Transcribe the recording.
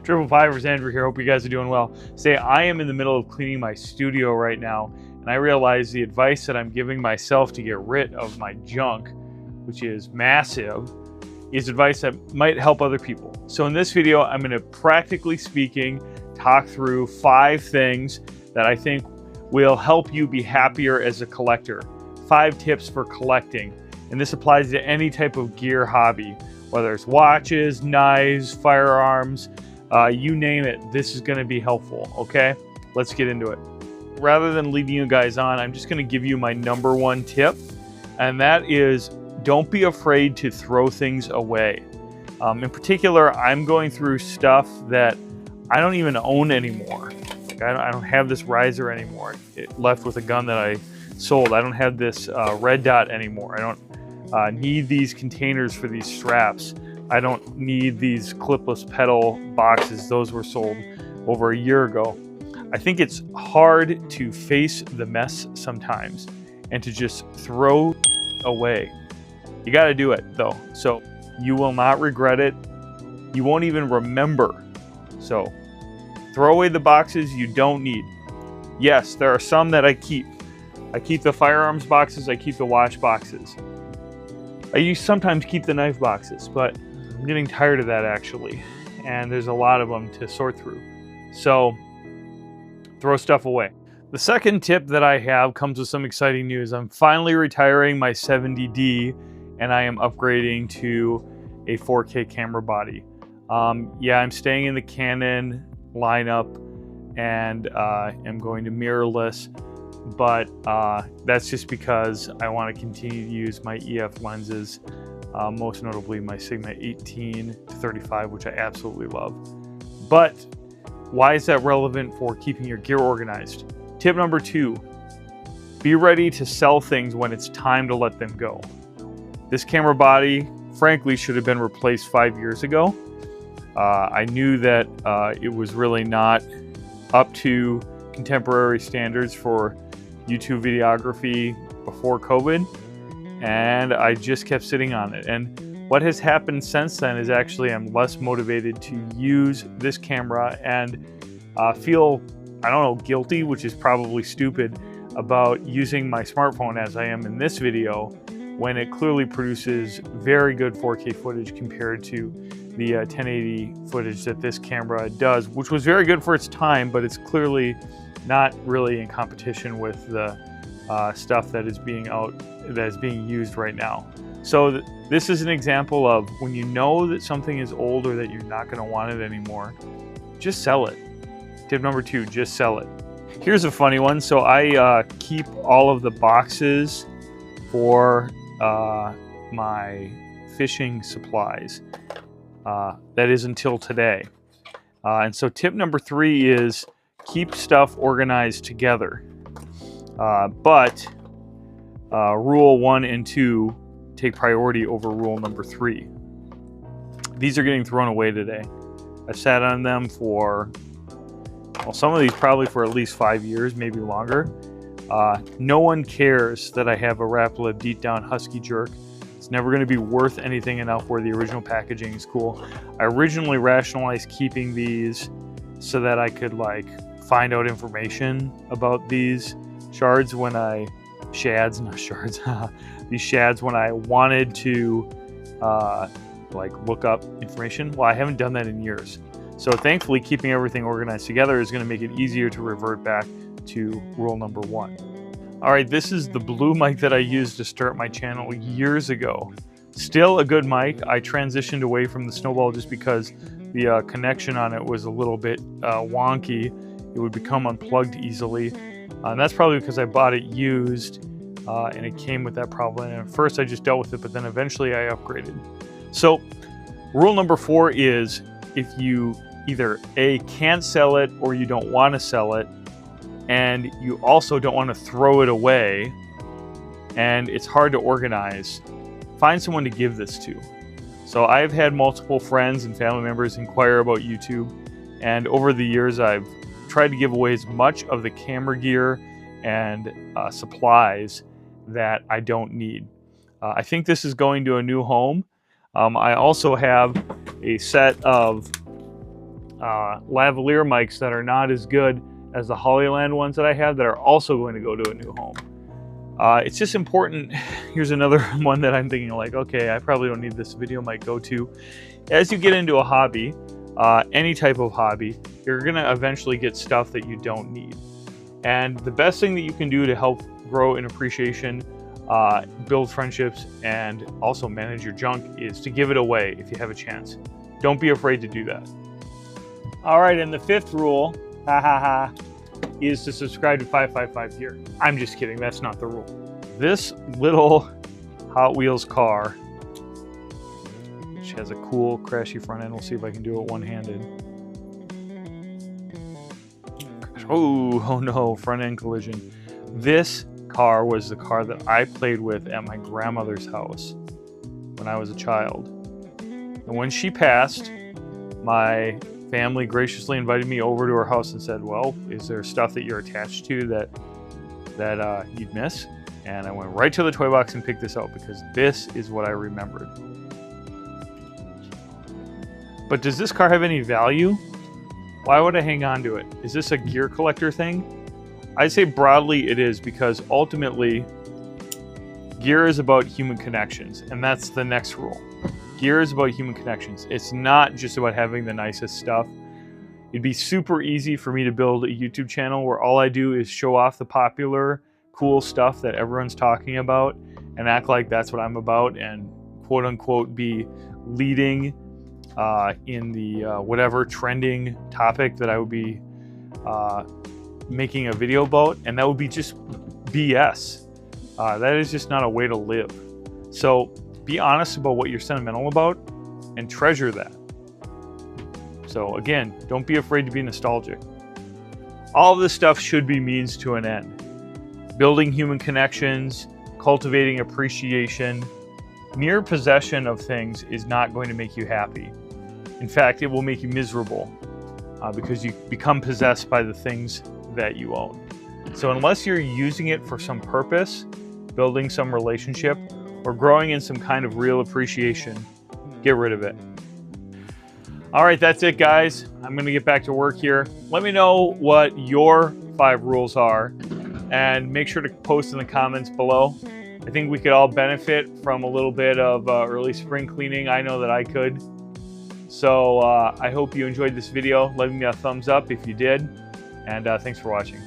Triple Fivers, Andrew here. Hope you guys are doing well. Say, I am in the middle of cleaning my studio right now, and I realize the advice that I'm giving myself to get rid of my junk, which is massive, is advice that might help other people. So in this video, I'm going to, practically speaking, talk through 5 things that I think will help you be happier as a collector. 5 tips for collecting. And this applies to any type of gear hobby, whether it's watches, knives, firearms, you name it. This is going to be helpful, okay? Let's get into it. Rather than leading you guys on, I'm just going to give you my number 1 tip, and that is don't be afraid to throw things away. In particular, I'm going through stuff that I don't even own anymore. Like I don't have this riser anymore. It left with a gun that I sold. I don't have this red dot anymore. I don't need these containers for these straps. I don't need these clipless pedal boxes. Those were sold over a year ago. I think it's hard to face the mess sometimes and to just throw away. You got to do it though. So you will not regret it. You won't even remember. So throw away the boxes you don't need. Yes, there are some that I keep. I keep the firearms boxes. I keep the watch boxes. I sometimes keep the knife boxes, but I'm getting tired of that actually. And there's a lot of them to sort through. So throw stuff away. The second tip that I have comes with some exciting news. I'm finally retiring my 70D and I am upgrading to a 4K camera body. Yeah, I'm staying in the Canon lineup and am going to mirrorless. But that's just because I want to continue to use my EF lenses, most notably my Sigma 18 to 35, which I absolutely love. But why is that relevant for keeping your gear organized? Tip number 2, be ready to sell things when it's time to let them go. This camera body, frankly, should have been replaced 5 years ago. I knew that it was really not up to contemporary standards for YouTube videography before COVID, and I just kept sitting on it. And what has happened since then is actually I'm less motivated to use this camera and feel, I don't know, guilty, which is probably stupid, about using my smartphone as I am in this video when it clearly produces very good 4K footage compared to the 1080 footage that this camera does, which was very good for its time, but it's clearly not really in competition with the stuff that is being used right now. So this is an example of when you know that something is old or that you're not going to want it anymore, just sell it. Tip number 2, just sell it. Here's a funny one. So I keep all of the boxes for my fishing supplies. That is until today. And so tip number 3 is keep stuff organized together. But rule 1 and 2 take priority over rule number 3. These are getting thrown away today. I've sat on them for, well, some of these probably for at least 5 years, maybe longer. No one cares that I have a wrap-lib deep down husky jerk. It's never going to be worth anything enough where the original packaging is cool. I originally rationalized keeping these so that I could find out information about these shards when I these shads when I wanted to look up information. Well, I haven't done that in years. So thankfully keeping everything organized together is going to make it easier to revert back to rule number 1. All right, this is the blue mic that I used to start my channel years ago. Still a good mic. I transitioned away from the Snowball just because the connection on it was a little bit wonky. It would become unplugged easily. And that's probably because I bought it used and it came with that problem. And at first I just dealt with it, but then eventually I upgraded. So rule number 4 is if you either A, can't sell it or you don't want to sell it, and you also don't want to throw it away, and it's hard to organize, find someone to give this to. So I've had multiple friends and family members inquire about YouTube, and over the years I've tried to give away as much of the camera gear and supplies that I don't need. I think this is going to a new home. I also have a set of lavalier mics that are not as good as the Hollyland ones that I have that are also going to go to a new home. It's just important. Here's another one that I'm thinking like, okay, I probably don't need this video mic go to. As you get into a hobby, any type of hobby, you're gonna eventually get stuff that you don't need. And the best thing that you can do to help grow in appreciation, build friendships, and also manage your junk is to give it away if you have a chance. Don't be afraid to do that. All right, and the fifth rule, is to subscribe to 555 Gear. I'm just kidding, that's not the rule. This little Hot Wheels car, which has a cool crashy front end. We'll see if I can do it one-handed. Oh no, front end collision. This car was the car that I played with at my grandmother's house when I was a child. And when she passed, my family graciously invited me over to her house and said, well, is there stuff that you're attached to that you'd miss? And I went right to the toy box and picked this out because this is what I remembered. But does this car have any value? Why would I hang on to it? Is this a gear collector thing? I'd say broadly it is, because ultimately gear is about human connections, and that's the next rule. Gear is about human connections. It's not just about having the nicest stuff. It'd be super easy for me to build a YouTube channel where all I do is show off the popular, cool stuff that everyone's talking about and act like that's what I'm about and quote unquote be leading in the whatever trending topic that I would be making a video about, and that would be just BS. That is just not a way to live. So be honest about what you're sentimental about and treasure that. So again, don't be afraid to be nostalgic. All of this stuff should be means to an end. Building human connections, cultivating appreciation. Mere possession of things is not going to make you happy. In fact, it will make you miserable because you become possessed by the things that you own. So unless you're using it for some purpose, building some relationship, or growing in some kind of real appreciation, get rid of it. All right, that's it, guys. I'm gonna get back to work here. Let me know what your 5 rules are, and make sure to post in the comments below. I think we could all benefit from a little bit of early spring cleaning. I know that I could. So I hope you enjoyed this video. Leave me a thumbs up if you did, and thanks for watching.